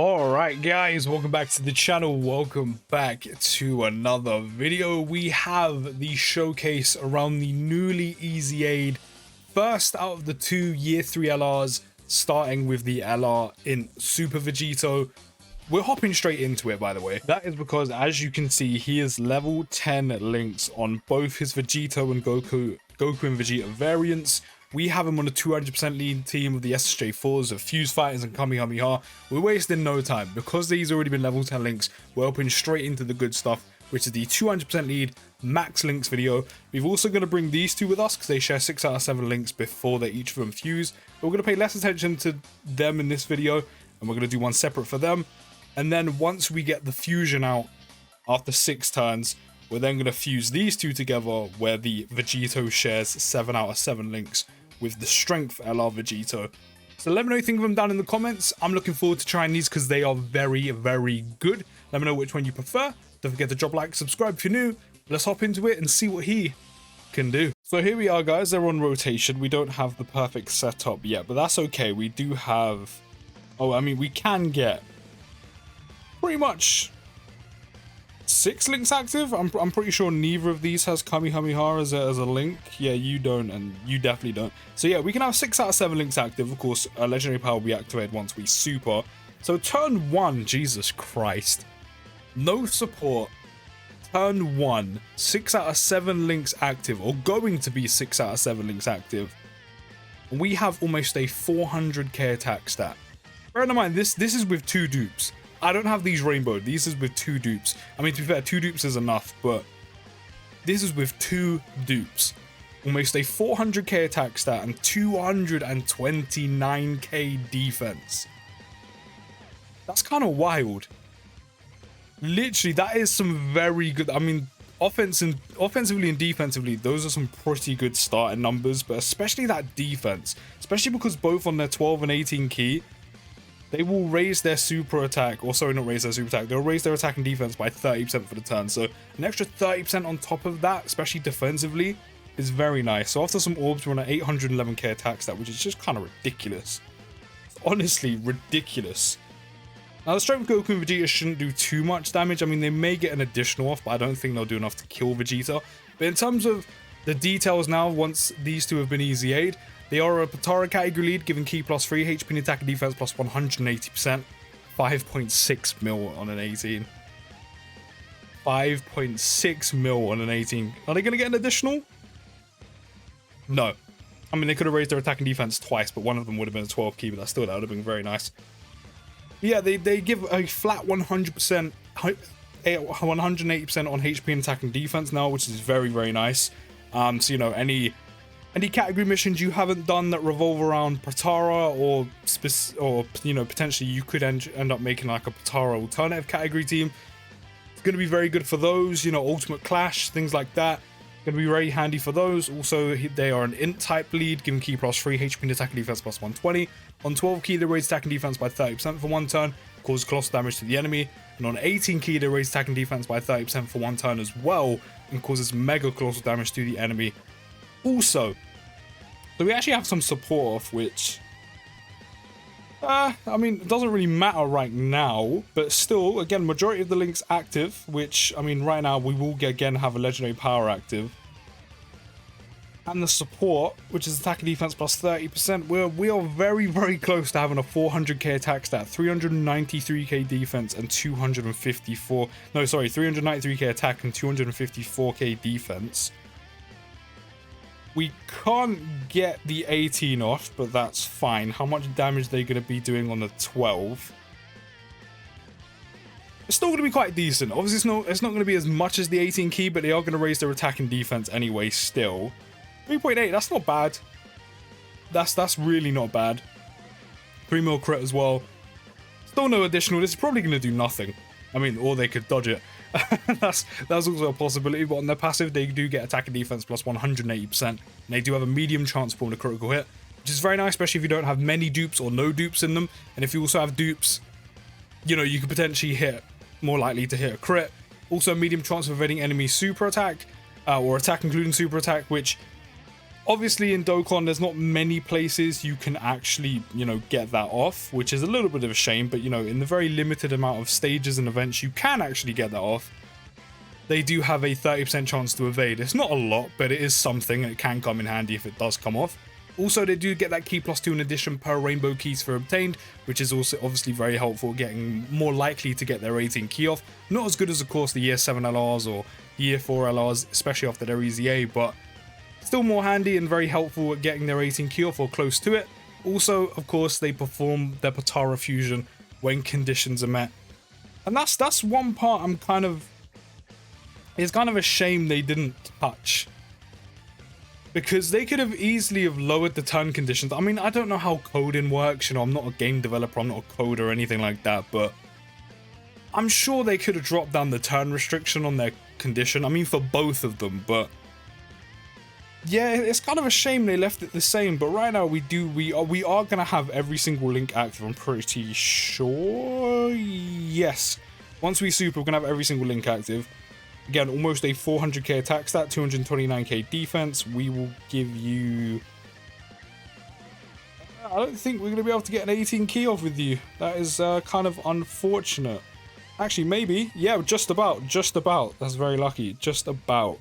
Alright guys, welcome back to the channel, welcome back to another video. We have the showcase around the newly EZA'd first out of the two year 3 LRs, starting with the LR in Super Vegito. We're hopping straight into it, by the way. That is because, as you can see, he is level 10 links on both his Vegito and Goku and Vegeta variants. We have him on a 200% lead team of the SSJ4s of Fuse Fighters and Kamehameha. We're wasting no time. Because he's already been level 10 links, we're opening straight into the good stuff, which is the 200% lead max links video. We've also going to bring these two with us because they share 6 out of 7 links before they each of them fuse. But we're going to pay less attention to them in this video, and we're going to do one separate for them. And then once we get the fusion out after 6 turns, we're then going to fuse these two together, where the Vegito shares 7 out of 7 links with the Strength LR Vegito. So let me know what you think of them down in the comments. I'm looking forward to trying these because they are very, very good. Let me know which one you prefer. Don't forget to drop a like, subscribe if you're new. Let's hop into it and see what he can do. So here we are, guys. They're on rotation. We don't have the perfect setup yet, but that's okay. We do have... Oh, I mean, we can get pretty much 6 links active. I'm pretty sure neither of these has Kamehameha as a link. Yeah, you don't, and you definitely don't. So yeah, we can have 6 out of 7 links active. Of course, a legendary power will be activated once we super. So turn 1, Jesus Christ. No support. Turn 1, 6 out of 7 links active, or going to be 6 out of 7 links active. We have almost a 400k attack stat. Bear in mind, this is with 2 dupes. I don't have these rainbow. These is with 2 dupes. I mean, to be fair, 2 dupes is enough, but this is with 2 dupes. Almost a 400k attack stat and 229k defense. That's kind of wild. Literally, that is some very good... I mean, offensively and defensively, those are some pretty good starting numbers, but especially that defense. Especially because both on their 12 and 18 key, they will raise their super attack, or sorry, not raise their super attack, they'll raise their attack and defense by 30% for the turn. So an extra 30% on top of that, especially defensively, is very nice. So after some orbs, we're on an 811k attack stat, which is just kind of ridiculous. It's honestly ridiculous. Now the Strength Goku and Vegeta shouldn't do too much damage. I mean, they may get an additional off, but I don't think they'll do enough to kill Vegeta. But in terms of the details now, once these two have been EZA'd, they are a Potara category lead, giving key plus 3, HP and attack and defense plus 180%, 5.6 mil on an 18. 5.6 mil on an 18. Are they going to get an additional? No. I mean, they could have raised their attack and defense twice, but one of them would have been a 12 key, but that still would have been very nice. Yeah, they give a flat 100%, 180% on HP and attack and defense now, which is very, very nice. So, you know, any category missions you haven't done that revolve around Potara, or you know, potentially you could end up making like a Potara alternative category team, it's going to be very good for those. You know, Ultimate Clash, things like that, going to be very handy for those. Also, they are an int type lead, giving key plus 3, HP and attack and defense plus 120. On 12 key, they raise attack and defense by 30% for 1 turn, cause colossal damage to the enemy. And on 18 key, they raise attack and defense by 30% for 1 turn as well, and causes mega colossal damage to the enemy. Also, so we actually have some support off, which, I mean, it doesn't really matter right now, but still, again, majority of the links active, which, I mean, right now we will again have a legendary power active. And the support, which is attack and defense plus 30%, we are very, very close to having a 400k attack stat, 393k defense, and 393k attack and 254k defense. We can't get the 18 off, but that's fine. How much damage are they going to be doing on the 12? It's still going to be quite decent. Obviously, it's not going to be as much as the 18 key, but they are going to raise their attack and defense anyway still. 3.8, that's not bad. That's really not bad. 3 mil crit as well. Still no additional. This is probably going to do nothing. I mean, or they could dodge it. that's also a possibility, but on their passive, they do get attack and defense plus 180%. And they do have a medium chance for a critical hit, which is very nice, especially if you don't have many dupes or no dupes in them. And if you also have dupes, you know, you could potentially more likely to hit a crit. Also, a medium chance of evading enemy super attack, or attack including super attack, which Obviously in Dokkan, there's not many places you can actually, you know, get that off, which is a little bit of a shame, but you know, in the very limited amount of stages and events you can actually get that off, they do have a 30% chance to evade. It's not a lot, but it is something, and it can come in handy if it does come off. Also, they do get that key +2 in addition per rainbow keys for obtained, which is also obviously very helpful, getting more likely to get their 18 key off. Not as good as, of course, the year 7 LRs or year 4 LRs, especially after their EZA, but still more handy and very helpful at getting their 18 key off or close to it. Also, of course, they perform their Potara fusion when conditions are met. And that's one part I'm kind of... It's kind of a shame they didn't touch, because they could have easily have lowered the turn conditions. I mean, I don't know how coding works, you know, I'm not a game developer, I'm not a coder or anything like that, but I'm sure they could have dropped down the turn restriction on their condition. I mean, for both of them, but yeah, it's kind of a shame they left it the same. But right now we are gonna have every single link active, I'm pretty sure. Yes, once we super, we're gonna have every single link active. Again, almost a 400k attack stat, 229k defense. We will give you... I don't think we're going to be able to get an 18 key off with you. That is kind of unfortunate. Actually, maybe. Yeah, just about. Just about. That's very lucky. Just about.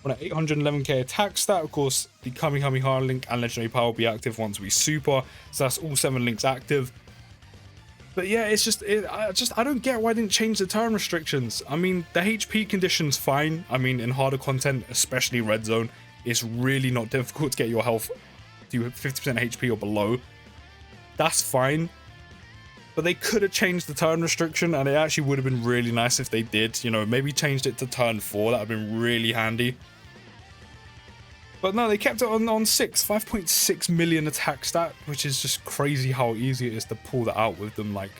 On an 811k attack stat, of course, the Kamehameha link and Legendary Power will be active once we super. So that's all 7 links active. But yeah, it's just, I don't get why I didn't change the turn restrictions. I mean, the HP condition's fine. I mean, in harder content, especially Red Zone, it's really not difficult to get your health to 50% HP or below. That's fine. But they could have changed the turn restriction, and it actually would have been really nice if they did. You know, maybe changed it to turn 4. That would have been really handy. But no, they kept it on 6, 5.6 million attack stat, which is just crazy how easy it is to pull that out with them. Like,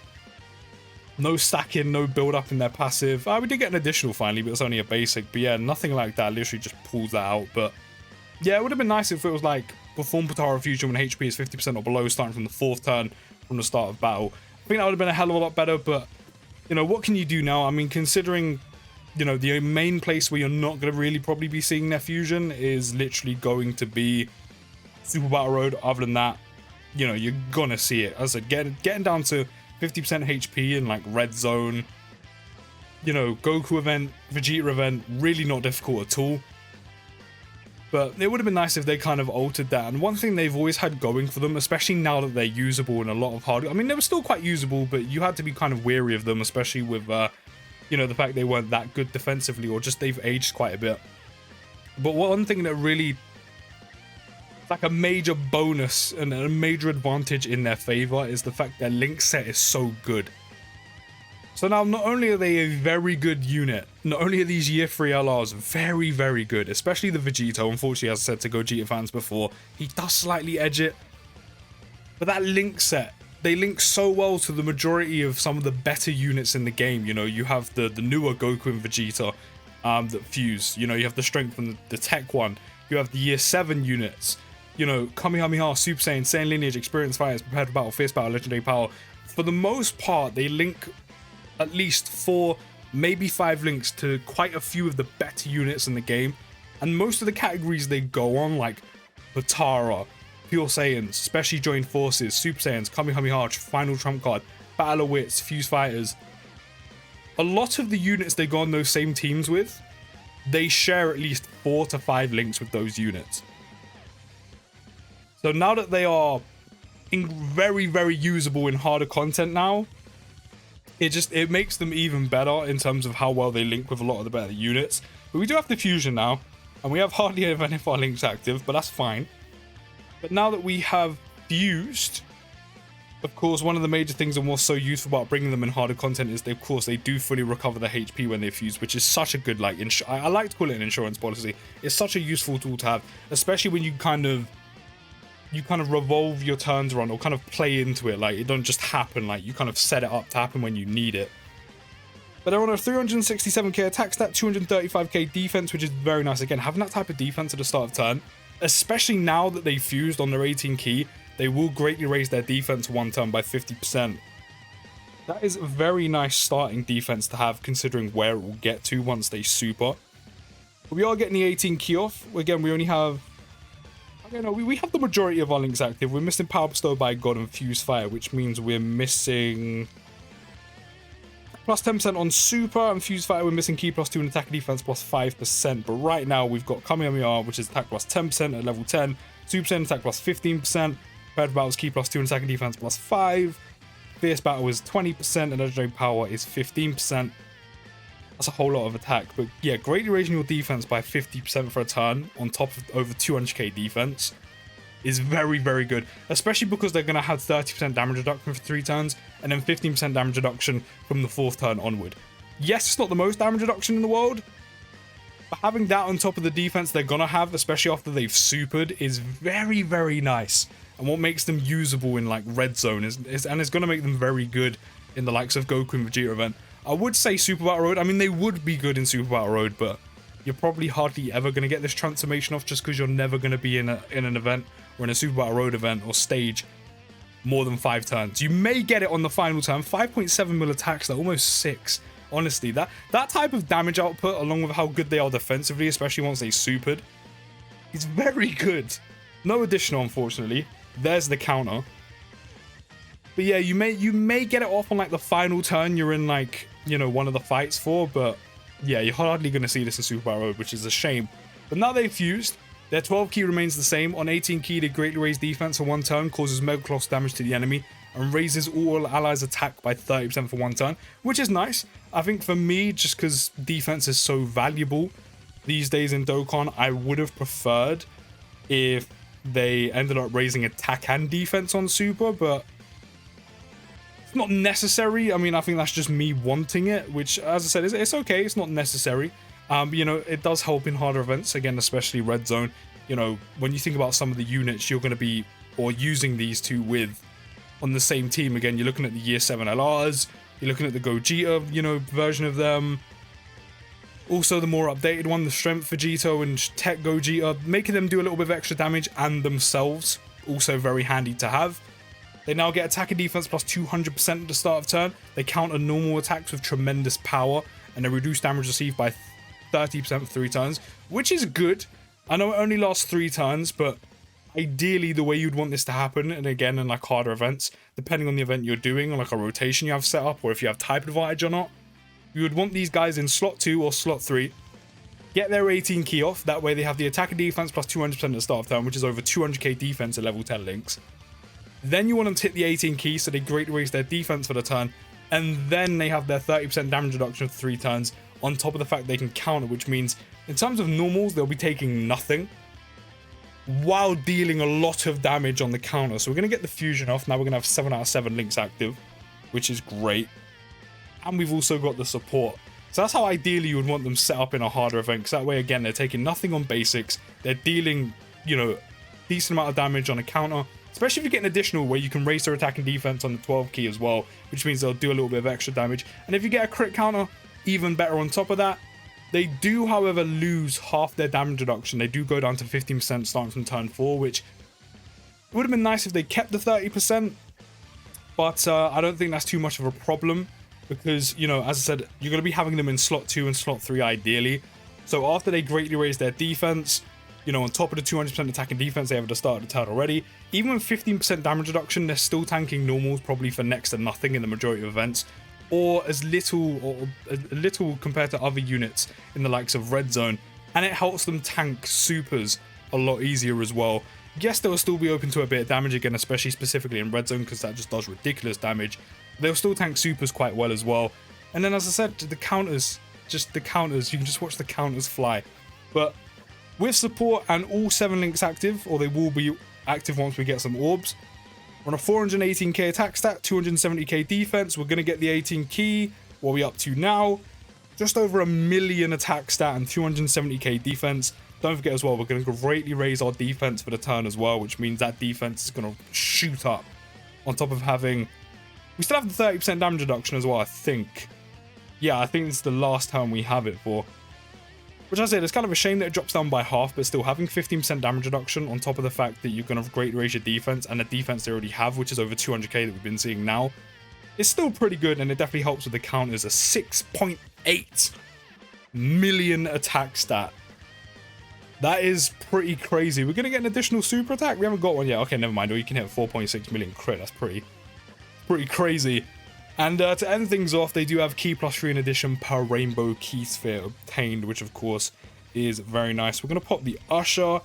no stacking, no build up in their passive. We did get an additional finally, but it's only a basic. But yeah, nothing like that. Literally just pulls that out. But yeah, it would have been nice if it was like perform Potara fusion when HP is 50% or below, starting from the 4th turn from the start of battle. I think that would have been a hell of a lot better. But you know, what can you do now? I mean, considering, you know, the main place where you're not going to really probably be seeing their fusion is literally going to be Super Battle Road. Other than that, you know, you're gonna see it. As I said, getting down to 50% HP in like Red Zone, you know, Goku event, Vegeta event, really not difficult at all. But it would have been nice if they kind of altered that. And one thing they've always had going for them, especially now that they're usable in a lot of hard... I mean, they were still quite usable, but you had to be kind of wary of them, especially with... you know, the fact they weren't that good defensively, or just they've aged quite a bit. But one thing that really, like a major bonus and a major advantage in their favor, is the fact their link set is so good. So now, not only are they a very good unit, not only are these year 3 LRs very, very good, especially the Vegito. Unfortunately, as I said to Gogeta fans before, he does slightly edge it. But that link set, they link so well to the majority of some of the better units in the game. You know, you have the newer Goku and Vegeta that fuse. You know, you have the strength from the tech one. You have the year 7 units. You know, Kamehameha, Super Saiyan, Saiyan Lineage, Experienced Fighters, Prepared for Battle, Fierce Battle, Legendary Power. For the most part, they link at least 4, maybe 5 links to quite a few of the better units in the game. And most of the categories they go on, like Potara, Pure Saiyans, Specially Joined Forces, Super Saiyans, Kamehameha, Final Trump Card, Battle of Wits, Fuse Fighters. A lot of the units they go on those same teams with, they share at least 4 to 5 links with those units. So now that they are very, very usable in harder content now, it makes them even better in terms of how well they link with a lot of the better units. But we do have the fusion now, and we have hardly any of our links active, but that's fine. But now that we have fused, of course, one of the major things and what's so useful about bringing them in harder content is they, of course, they do fully recover their HP when they fuse, which is such a good, like, I like to call it an insurance policy. It's such a useful tool to have, especially when you kind of revolve your turns around or kind of play into it. Like, it don't just happen, like, you kind of set it up to happen when you need it. But they're on a 367k attack stat, 235k defense, which is very nice. Again, having that type of defense at the start of turn, especially now that they fused on their 18 key, they will greatly raise their defense one turn by 50%. That is a very nice starting defense to have, considering where it will get to once they super. But we are getting the 18 key off. Again, we only have Okay, no, we have the majority of our links active. We're missing Power Bestow by God and Fuse Fire, which means we're missing plus 10% on Super and Fuse Fire. We're missing Key plus 2 and Attack and Defense plus 5%. But right now we've got Kamehameha, which is Attack plus 10% at level 10, Super Saiyan Attack plus 15%, Predator Battle is Key plus 2 and Attack and Defense plus 5, Fierce Battle is 20%, and Legendary Power is 15%. That's a whole lot of attack, but yeah, greatly raising your defense by 50% for a turn on top of over 200k defense is very, very good, especially because they're going to have 30% damage reduction for 3 turns and then 15% damage reduction from the 4th turn onward. Yes, it's not the most damage reduction in the world, but having that on top of the defense they're going to have, especially after they've supered, is very, very nice. And what makes them usable in like Red Zone is and it's going to make them very good in the likes of Goku and Vegeta event. I would say Super Battle Road. I mean, they would be good in Super Battle Road, but you're probably hardly ever going to get this transformation off just because you're never going to be in an event or in a Super Battle Road event or stage more than 5 turns. You may get it on the final turn. 5.7 mil attacks, they're almost 6. Honestly, that type of damage output, along with how good they are defensively, especially once they supered, is very good. No additional, unfortunately. There's the counter. But yeah, you may get it off on like the final turn you're in, like, you know, one of the fights for, but yeah, you're hardly going to see this in Super Battle Road, which is a shame. But now they've fused, their 12 key remains the same. On 18 key, they greatly raise defense for 1 turn, causes Mega Colossal damage to the enemy, and raises all allies' attack by 30% for 1 turn, which is nice. I think for me, just because defense is so valuable these days in Dokkan, I would have preferred if they ended up raising attack and defense on Super, but it's not necessary. I mean, I think that's just me wanting it, which, as I said, it's okay. It's not necessary. You know, it does help in harder events, again, especially Red Zone. You know, when you think about some of the units you're going to be, or using these two with on the same team, again, you're looking at the Year 7 LRs, you're looking at the Gogeta, you know, version of them. Also, the more updated one, the Strength Vegito and Tech Gogeta, making them do a little bit of extra damage and themselves, also very handy to have. They now get attack and defense plus 200% at the start of turn. They counter normal attacks with tremendous power, and they reduce damage received by 30% for 3 turns, which is good. I know it only lasts 3 turns, but ideally the way you'd want this to happen, and again in like harder events, depending on the event you're doing, or like a rotation you have set up, or if you have type advantage or not, you would want these guys in slot 2 or slot 3. Get their 18 key off, that way they have the attack and defense plus 200% at the start of turn, which is over 200k defense at level 10 links. Then you want them to hit the 18 key, so they greatly raise their defense for the turn, and then they have their 30% damage reduction for 3 turns, on top of the fact they can counter, which means in terms of normals, they'll be taking nothing, while dealing a lot of damage on the counter. So we're going to get the fusion off. Now we're going to have 7 out of 7 links active, which is great. And we've also got the support. So that's how ideally you would want them set up in a harder event, because that way, again, they're taking nothing on basics. They're dealing, you know, decent amount of damage on a counter, especially if you get an additional where you can raise their attack and defense on the 12 key as well, which means they'll do a little bit of extra damage. And if you get a crit counter, even better on top of that. They do, however, lose half their damage reduction. They do go down to 15% starting from turn 4, which would have been nice if they kept the 30%, but I don't think that's too much of a problem, because, you know, as I said, you're going to be having them in slot 2 and slot 3 ideally. So after they greatly raise their defense, you know, on top of the 200% attack and defense they have at the start of the turn already, even with 15% damage reduction, they're still tanking normals probably for next to nothing in the majority of events, or as little, or a little compared to other units in the likes of Red Zone, and it helps them tank supers a lot easier as well. Yes, they'll still be open to a bit of damage again, especially specifically in Red Zone, because that just does ridiculous damage. They'll still tank supers quite well as well. And then, as I said, the counters, just the counters, you can just watch the counters fly. But with support and all 7 links active, or they will be active once we get some orbs, we're on a 418k attack stat, 270k defense. We're going to get the 18 key. What are we up to now? Just over 1 million attack stat and 270k defense. Don't forget as well, we're going to greatly raise our defense for the turn as well, which means that defense is going to shoot up. On top of having... we still have the 30% damage reduction as well, I think. Yeah, I think it's the last turn we have it for. Which I said, it's kind of a shame that it drops down by half, but still having 15% damage reduction on top of the fact that you're going to greatly raise your defense, and the defense they already have, which is over 200k that we've been seeing now, is still pretty good, and it definitely helps with the counters. A 6.8 million attack stat. That is pretty crazy. We're going to get an additional super attack. We haven't got one yet. Okay, never mind. Or you can hit 4.6 million crit. That's pretty crazy. And to end things off, they do have key +3 in addition per rainbow key sphere obtained, which of course is very nice. We're going to pop the Usher.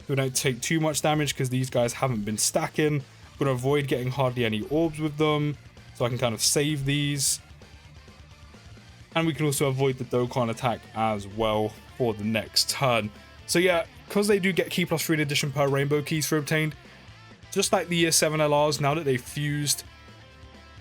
We don't take too much damage because these guys haven't been stacking. I'm going to avoid getting hardly any orbs with them, so I can kind of save these. And we can also avoid the Dokkan attack as well for the next turn. So yeah, because they do get key +3 in addition per rainbow keys for obtained, just like the year 7 LRs, now that they've fused,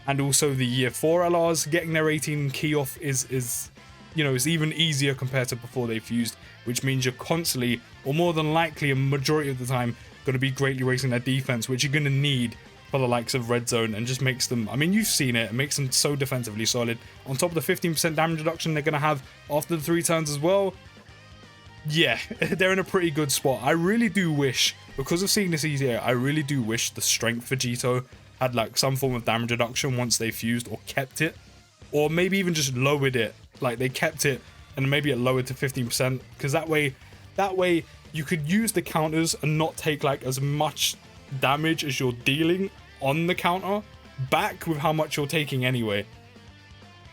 and also the year 4 LRs, getting their 18 key off is you know, is even easier compared to before they fused, which means you're constantly, or more than likely a majority of the time, going to be greatly raising their defense, which you're going to need for the likes of Red Zone, and just makes them, I mean, you've seen it makes them so defensively solid. On top of the 15% damage reduction they're going to have after the 3 turns as well. Yeah, they're in a pretty good spot. I really do wish, because of seeing this EZA, I really do wish the strength Vegito had like some form of damage reduction once they fused, or kept it, or maybe even just lowered it. Like they kept it and maybe it lowered to 15%, because that way you could use the counters and not take like as much damage as you're dealing on the counter back with how much you're taking anyway.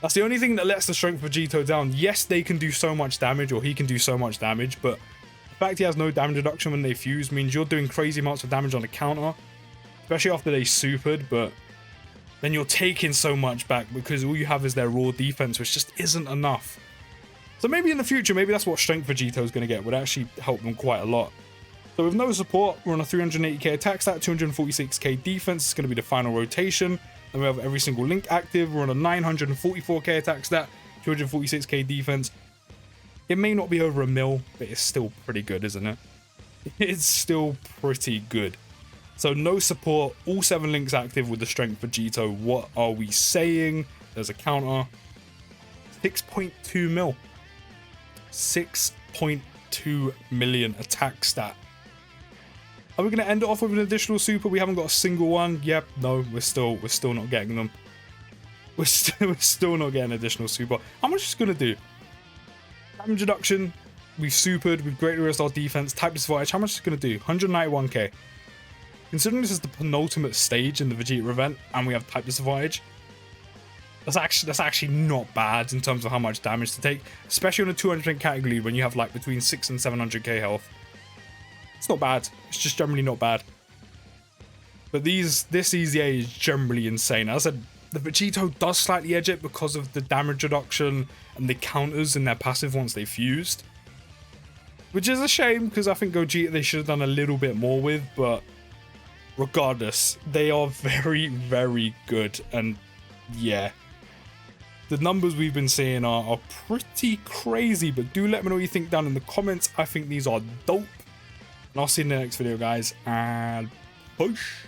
That's the only thing that lets the strength Vegito down. Yes, they can do so much damage, or he can do so much damage, but the fact he has no damage reduction when they fuse means you're doing crazy amounts of damage on the counter, especially after they supered, but then you're taking so much back because all you have is their raw defense, which just isn't enough. So maybe in the future, maybe that's what strength Vegito is going to get, would actually help them quite a lot. So with no support, we're on a 380k attack stat, 246k defense. It's going to be the final rotation. Then we have every single link active. We're on a 944k attack stat, 246k defense. It may not be over a mil, but it's still pretty good, isn't it? It's still pretty good. So no support, all 7 links active with the strength Vegito. What are we saying? There's a counter. 6.2 mil. 6.2 million attack stat. Are we going to end it off with an additional super? We haven't got a single one. Yep, no, we're still not getting them. We're still not getting additional super. How much is it going to do? Damage reduction. We've supered. We've greatly raised our defense. Type disadvantage. How much is it going to do? 191k. Considering this is the penultimate stage in the Vegeta event, and we have type disadvantage, that's actually not bad in terms of how much damage to take, especially on a 200% category when you have like between 6 and 700k health. It's not bad. It's just generally not bad. But this EZA is generally insane. As I said, the Vegito does slightly edge it because of the damage reduction and the counters in their passive once they fused, which is a shame because I think Gogeta they should have done a little bit more with, but regardless, they are very, very good. And yeah, the numbers we've been seeing are pretty crazy, but do let me know what you think down in the comments. I think these are dope. And I'll see you in the next video, guys, and push.